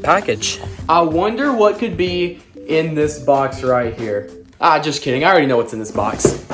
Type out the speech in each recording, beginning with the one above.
package. I wonder what could be in this box right here. Just kidding. I already know what's in this box.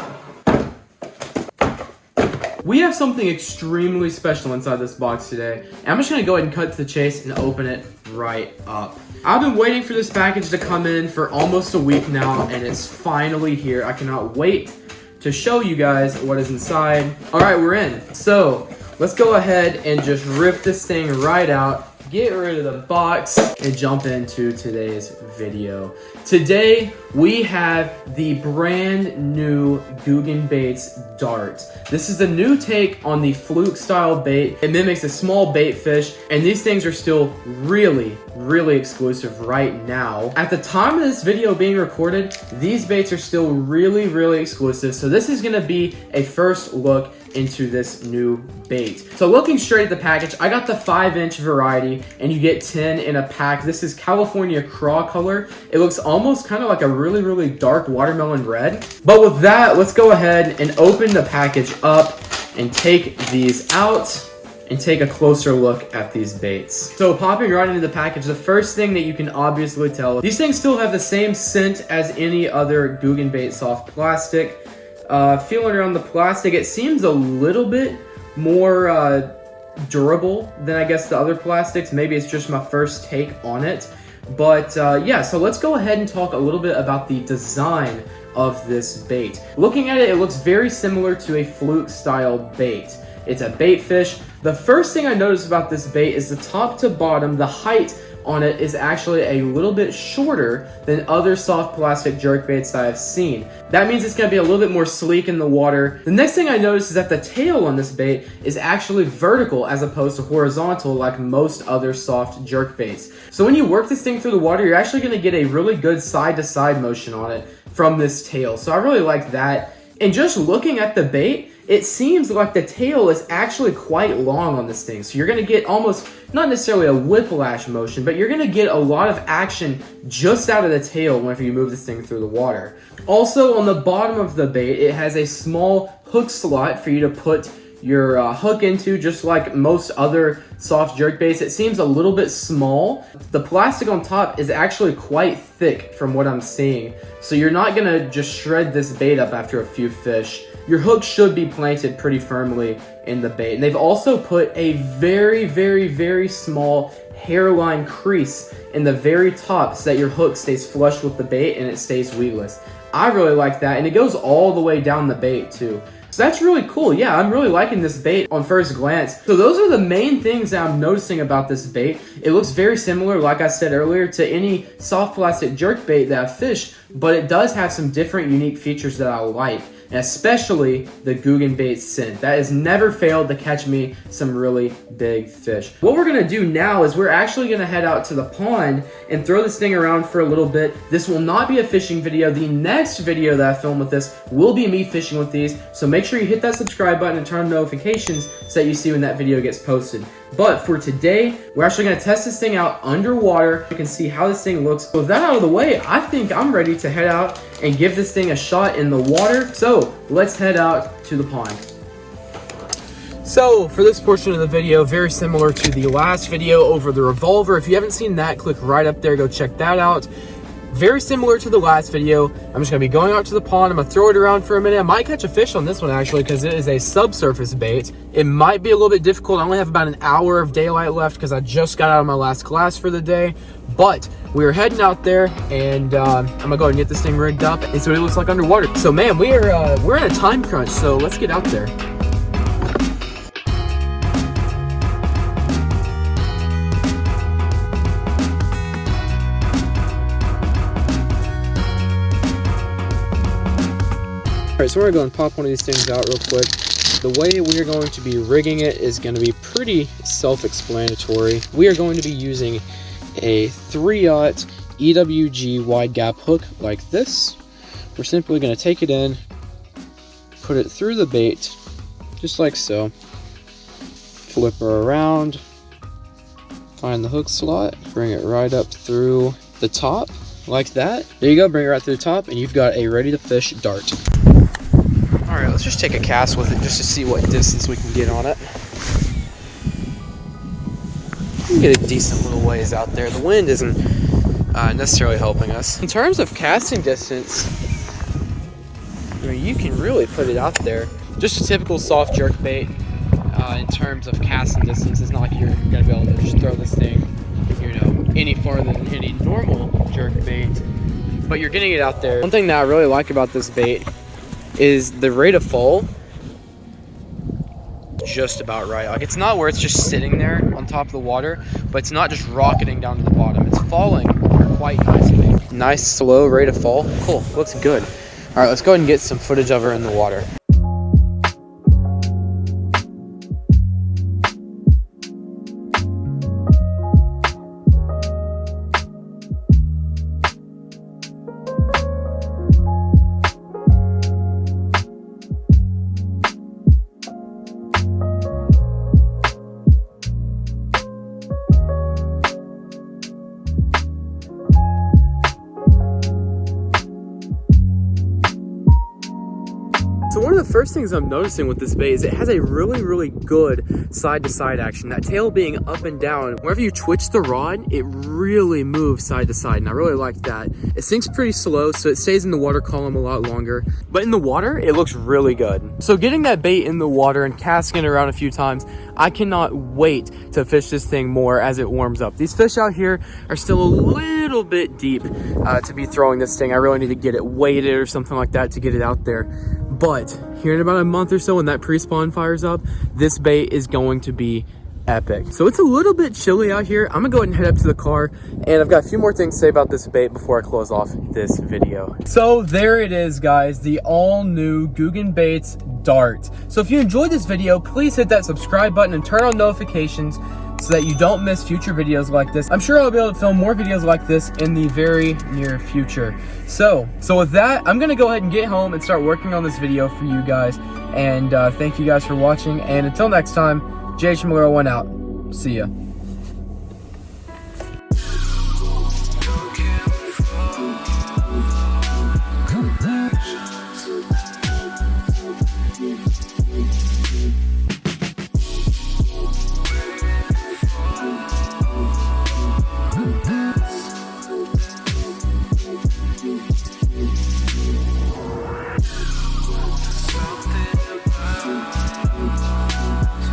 We have something extremely special inside this box today. And I'm just gonna go ahead and cut to the chase and open it right up. I've been waiting for this package to come in for almost a week now, and it's finally here. I cannot wait to show you guys what is inside. All right, we're in. So let's go ahead and just rip this thing right out, get rid of the box, and jump into today's video. Today, we have the brand new Googan Baits Dart. This is a new take on the fluke style bait. It mimics a small bait fish, and these things are still really exclusive right now. At the time of this video being recorded, these baits are still really exclusive. So this is gonna be a first look into this new bait. So looking straight at the package, I got the 5-inch variety, and you get 10 in a pack. This is California Craw color. It looks almost kind of like a really dark watermelon red. But with that, let's go ahead and open the package up and take these out and take a closer look at these baits. So popping right into the package, the first thing that you can obviously tell, these things still have the same scent as any other Googan Bait soft plastic. Feeling around the plastic, it seems a little bit more durable than I guess the other plastics. Maybe it's just my first take on it. But yeah, so let's go ahead and talk a little bit about the design of this bait. Looking at it, it looks very similar to a fluke style bait. It's a bait fish. The first thing I noticed about this bait is the top to bottom, the height on it is actually a little bit shorter than other soft plastic jerkbaits that I've seen. That means it's gonna be a little bit more sleek in the water. The next thing I noticed is that the tail on this bait is actually vertical as opposed to horizontal like most other soft jerkbaits. So when you work this thing through the water, you're actually gonna get a really good side-to-side motion on it from this tail. So I really like that. And just looking at the bait, it seems like the tail is actually quite long on this thing. So you're gonna get almost, not necessarily a whiplash motion, but you're gonna get a lot of action just out of the tail whenever you move this thing through the water. Also, on the bottom of the bait, it has a small hook slot for you to put your hook into, just like most other soft jerkbaits. It seems a little bit small. The plastic on top is actually quite thick from what I'm seeing. So you're not gonna just shred this bait up after a few fish. Your hook should be planted pretty firmly in the bait. And they've also put a very small hairline crease in the very top so that your hook stays flush with the bait and it stays weedless. I really like that, and it goes all the way down the bait too. So that's really cool. Yeah, I'm really liking this bait on first glance. So those are the main things that I'm noticing about this bait. It looks very similar, like I said earlier, to any soft plastic jerkbait that I've fished, but it does have some different unique features that I like. And especially the Googan Baits scent. That has never failed to catch me some really big fish. What we're gonna do now is we're actually gonna head out to the pond and throw this thing around for a little bit. This will not be a fishing video. The next video that I film with this will be me fishing with these. So make sure you hit that subscribe button and turn on notifications so that you see when that video gets posted. But for today, we're actually gonna test this thing out underwater. You can see how this thing looks. With that out of the way, I think I'm ready to head out and give this thing a shot in the water. So let's head out to the pond. So for this portion of the video, very similar to the last video over the revolver. If you haven't seen that, click right up there, go check that out. Very similar to the last video. I'm just gonna be going out to the pond. I'm gonna throw it around for a minute. I might catch a fish on this one actually, because it is a subsurface bait. It might be a little bit difficult. I only have about an hour of daylight left because I just got out of my last class for the day. But we're heading out there, and I'm gonna go ahead and get this thing rigged up and see what it looks like underwater. So man, we're in a time crunch, so let's get out there. Alright, so we're going to pop one of these things out real quick. The way we are going to be rigging it is going to be pretty self-explanatory. We are going to be using a 3/0 EWG wide gap hook like this. We're simply going to take it in, put it through the bait, just like so. Flip her around, find the hook slot, bring it right up through the top, like that. There you go, bring it right through the top, and you've got a ready-to-fish dart. Alright, let's just take a cast with it just to see what distance we can get on it. can get a decent little ways out there. The wind isn't necessarily helping us. In terms of casting distance, I mean, you can really put it out there. Just a typical soft jerk bait. In terms of casting distance, it's not like you're gonna be able to just throw this thing, you know, any farther than any normal jerk bait, but you're getting it out there. One thing that I really like about this bait is the rate of fall. Just about right. Like, it's not where it's just sitting there on top of the water, but it's not just rocketing down to the bottom. It's falling quite nicely. Nice slow rate of fall. Cool, looks good. All right, let's go ahead and get some footage of her in the water. So one of the first things I'm noticing with this bait is it has a really good side-to-side action. That tail being up and down, whenever you twitch the rod, it really moves side to side, and I really like that. It sinks pretty slow, so it stays in the water column a lot longer, but in the water, it looks really good. So getting that bait in the water and casting it around a few times, I cannot wait to fish this thing more as it warms up. These fish out here are still a little bit deep to be throwing this thing. I really need to get it weighted or something like that to get it out there. But here in about a month or so, when that pre-spawn fires up, this bait is going to be epic. So it's a little bit chilly out here. I'm gonna go ahead and head up to the car, and I've got a few more things to say about this bait before I close off this video. So there it is, guys, the all new Googan Baits Dart. So if you enjoyed this video, please hit that subscribe button and turn on notifications so that you don't miss future videos like this. I'm sure I'll be able to film more videos like this in the very near future. So with that, I'm gonna go ahead and get home and start working on this video for you guys. And thank you guys for watching. And until next time, JH1 out. See ya.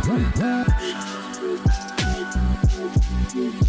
Something about